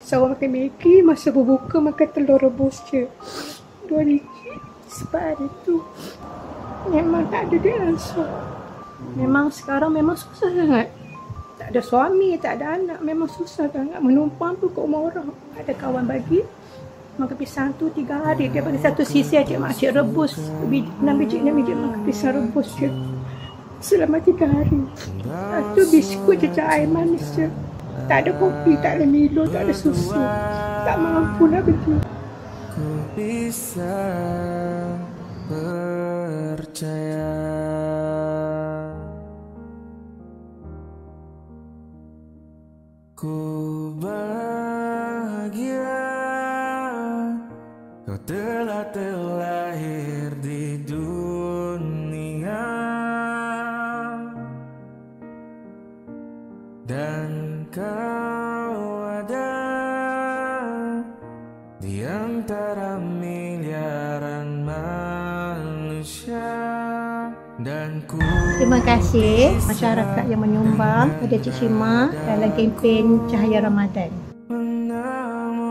Sahur makan Maggi, masa berbuka makan telur rebus je. 2 biji. Sebab hari tu memang tak ada duit langsung. Memang sekarang memang susah sangat. Tak ada suami, tak ada anak, memang susah sangat. Menumpang pun kat rumah orang. Ada kawan bagi makan pisang tu 3 hari. Dia bagi satu sisi aja makcik rebus 6 biji makan pisang rebus je. Selama 3 hari. Itu biskut je, air manis je. Tak ada kopi, tak ada Milo, tak ada susu. Tak mampu nak beli. Ku bisa percaya. Ku bahagia kau telah terlahir di dunia, dan kau ada di antara miliaran manusia. Dan ku terima kasih masyarakat yang menyumbang pada Cik Syima dalam kempen Cahaya Ramadan. menamamu